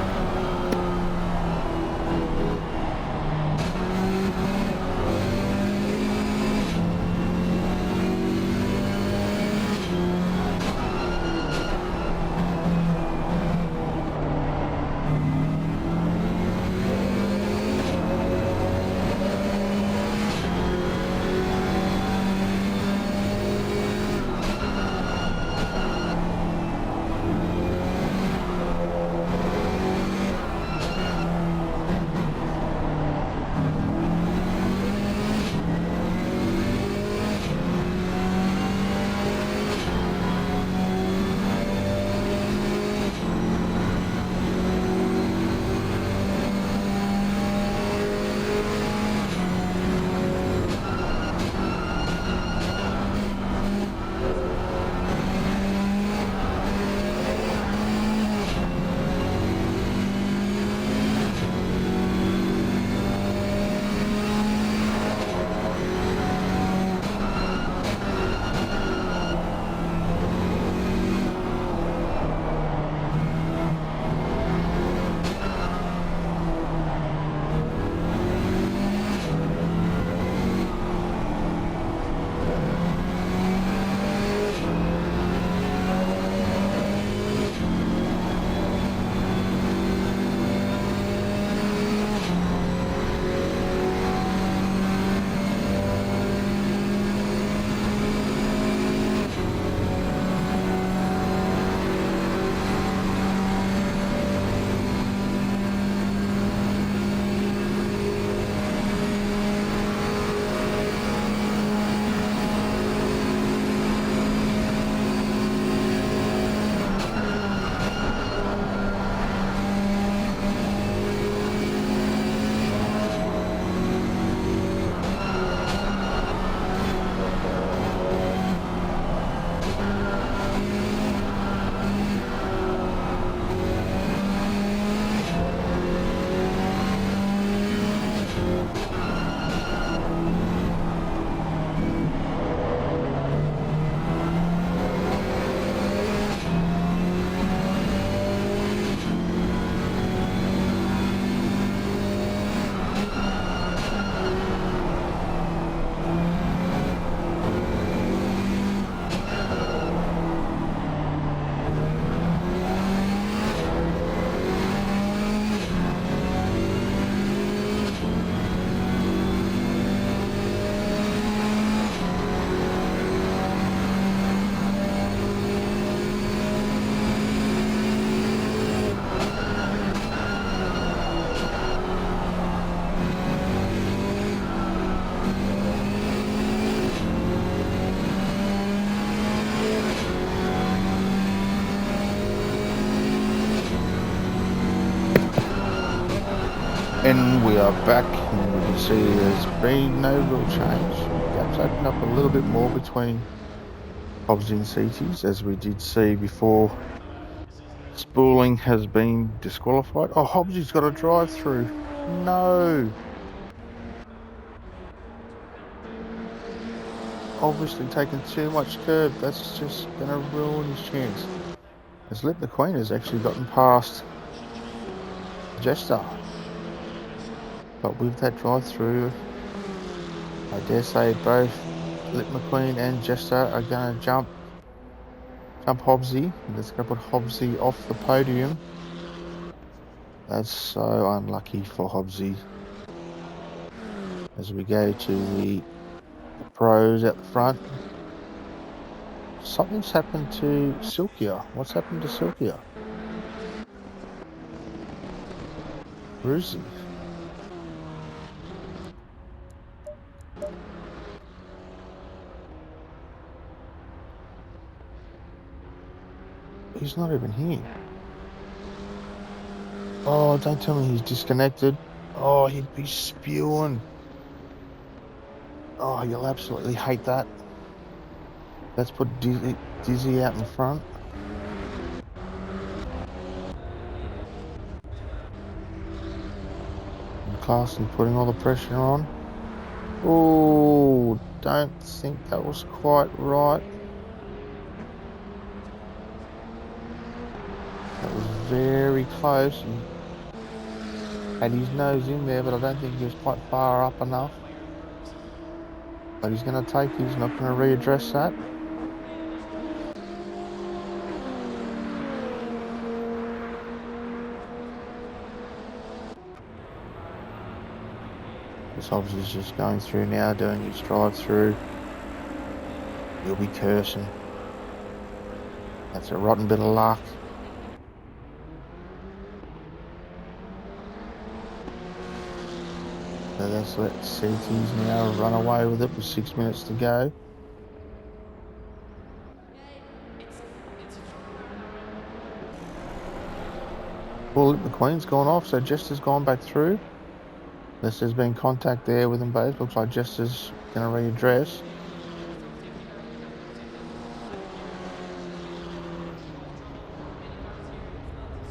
S1: And we are back, and we can see there's been no real change. Gaps opened up a little bit more between Hobbs and CTs, as we did see before. Spooling has been disqualified. Oh, Hobbsy's got a drive through. No. Obviously taking too much curb. That's just going to ruin his chance. As Lip McQueen has actually gotten past Jester. But with that drive through, I dare say both Lip McQueen and Jester are going to jump Hobbsy. Let's go put Hobbsy off the podium. That's so unlucky for Hobbsy. As we go to the pros at the front. Something's happened to Silkia. What's happened to Silkia? Where is he? He's not even here. Oh, don't tell me he's disconnected. Oh, he'd be spewing. Oh, you'll absolutely hate that. Let's put Dizzy out in front. And Clarkson putting all the pressure on. Oh, don't think that was quite right. That was very close. He had his nose in there, but I don't think he was quite far up enough. But he's going to take it. He's not going to readdress that. This Hobbs is just going through now, doing his drive through. He'll be cursing. That's a rotten bit of luck. So let's let CTs now run away with it with 6 minutes to go. Well, McQueen's gone off, so Jester's gone back through. Unless there's been contact there with them both. Looks like Jester's going to readdress.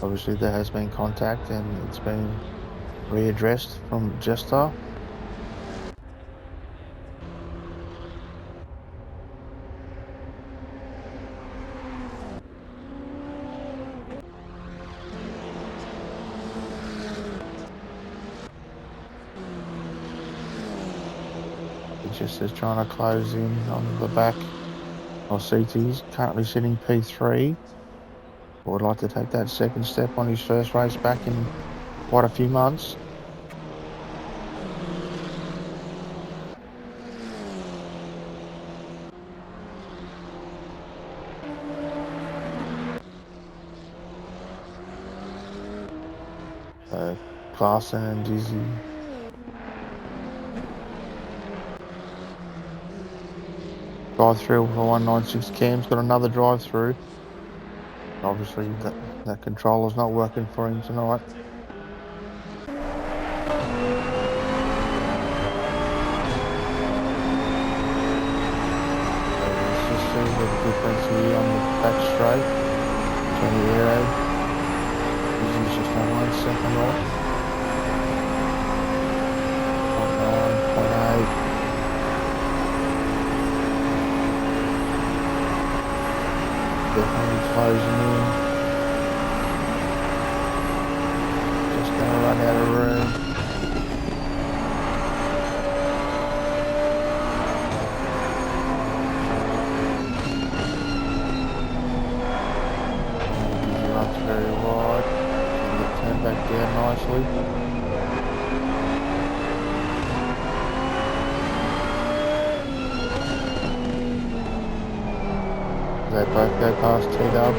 S1: Obviously there has been contact and it's been readdressed from Jester. Jester's trying to close in on the back of CT's, currently sitting P3. Would like to take that second step on his first race back in quite a few months. So Clarkson and Dizzy. Drive through for 196. Cam's got another drive through. Obviously that controller's not working for him tonight. Let's just see the difference here on the back straight between the aero. This is just on 1 second off. 0.9, 0.8. Definitely closing in. Just gonna run out of room. He runs very wide. Gonna get turned back down nicely. They both go past T-Dub.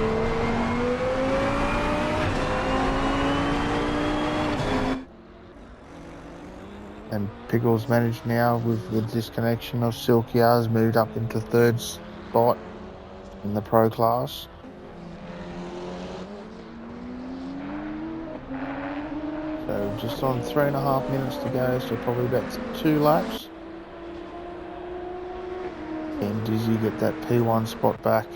S1: And Pickles managed now with the disconnection of Silkia's moved up into third spot in the pro class. So just on 3.5 minutes to go, so probably about 2 laps. And Dizzy get that P1 spot back.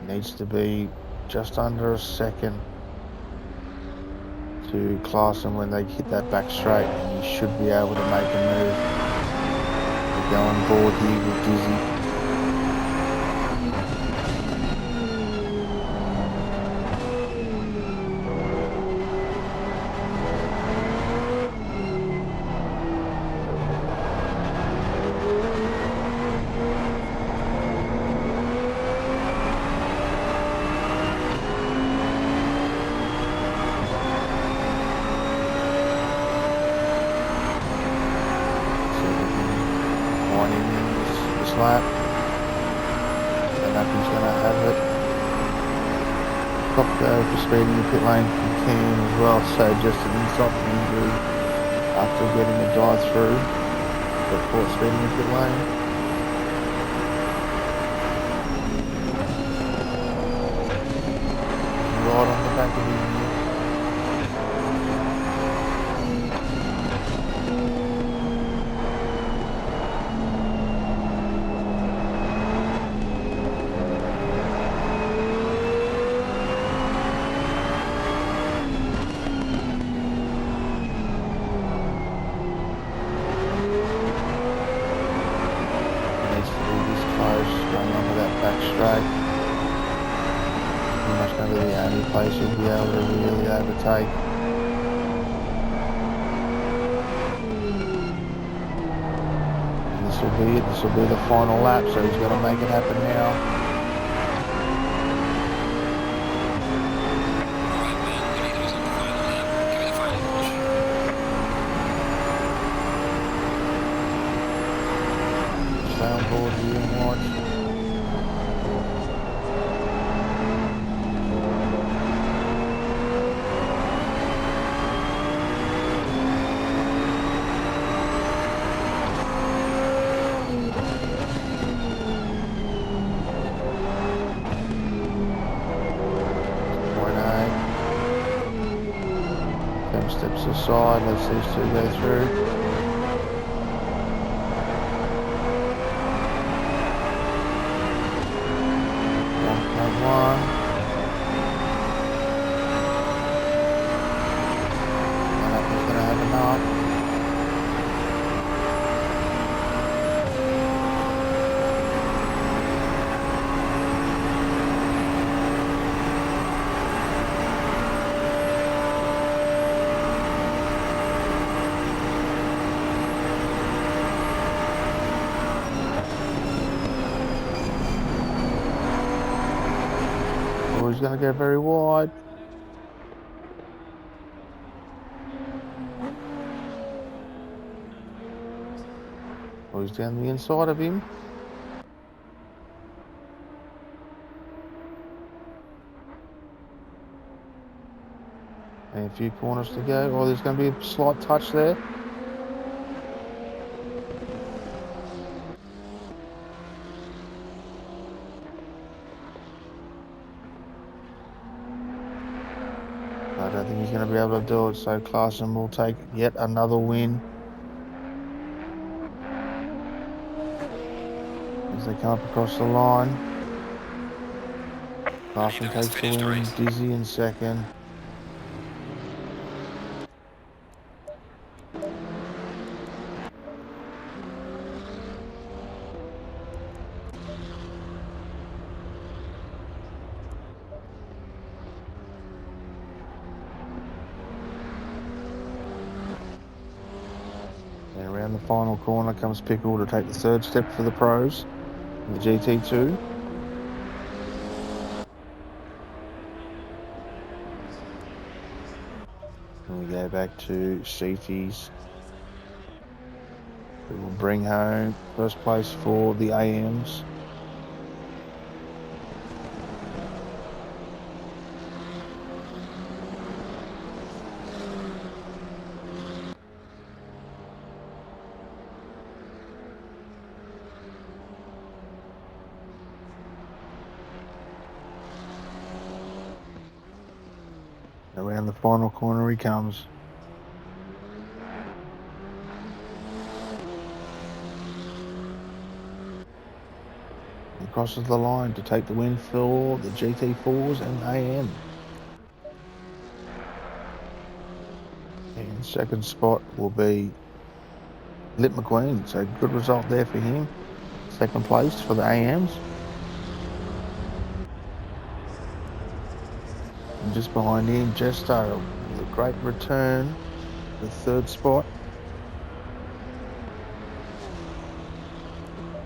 S1: Needs to be just under a second to Klaassen when they hit that back straight, and he should be able to make a move. We'll go on board here with Dizzy. Lap, and Apple's going to have it. Top go for speeding the pit lane from Cam as well, so just an insult injury after getting a drive through, but caught speeding the pit lane. Right on the back of him. Straight. Pretty much going to be the only place you'll be able to really overtake. And this will be it. This will be the final lap, so he's got to make it happen now.
S2: Alright man, the leader is on the final lap. Give me the final push.
S1: Stay on board here and watch. Steps aside, let's these two go through. 1.1. And that was going to have enough. He's going to go very wide. Oh, he's down the inside of him. And a few corners to go. Oh, there's going to be a slight touch there. I don't think he's going to be able to do it, so Klaassen will take yet another win. As they come up across the line. Klaassen takes the win, Dizzy in second. And around the final corner comes Pickle to take the third step for the pros in the GT2. And we go back to CT's, who will bring home first place for the AMs. Around the final corner he comes. And crosses the line to take the win for the GT4s and AM. And second spot will be Lip McQueen. So good result there for him. Second place for the AMs. And just behind him, Jesto with a great return. The third spot.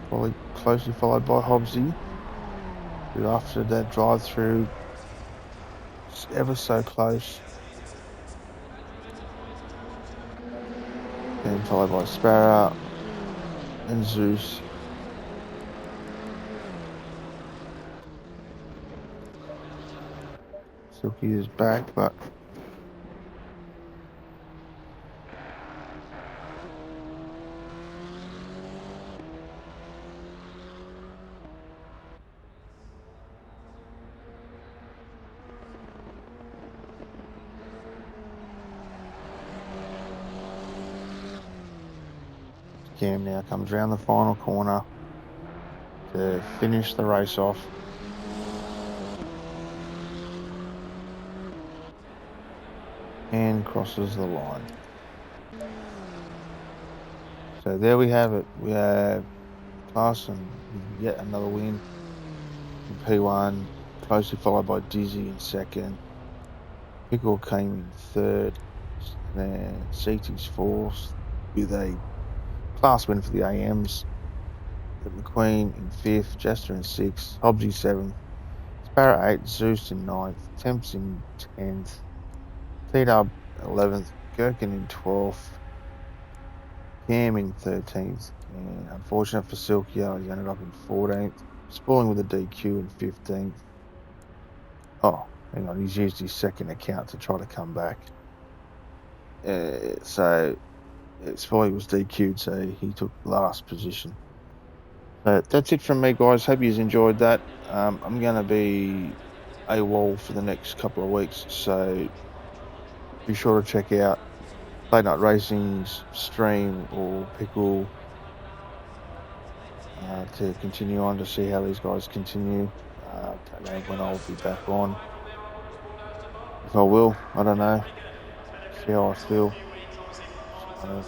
S1: Probably closely followed by Hobbsy, who after that drive through, ever so close. Then followed by Sparrow and Zeus. Silky is back, but Cam now comes round the final corner to finish the race off. And crosses the line. So there we have it. We have Claassen with yet another win in P1, closely followed by Dizzy in second. Pickle came in third. Then CT's fourth with a class win for the AMs. The McQueen in fifth, Jester in sixth, Hobbsy seventh, Sparrow eighth, Zeus in ninth, Temps in 10th, T-Dub 11th, Gherkin in 12th, Cam in 13th, and unfortunate for Silkio, he ended up in 14th, Spalling with a DQ in 15th. Oh, hang on, he's used his second account to try to come back. So Spalling was DQ'd, so he took last position. But that's it from me, guys. Hope you enjoyed that. I'm going to be AWOL for the next couple of weeks, so be sure to check out Late Night Racing's stream or Pickle to continue on to see how these guys continue. Don't know when I'll be back on. If I will, I don't know. See how I feel. A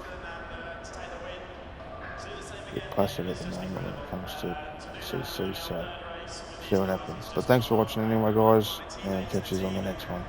S1: bit passive at the moment when it comes to CC, so see what happens. But thanks for watching anyway, guys, and catch you on the next one.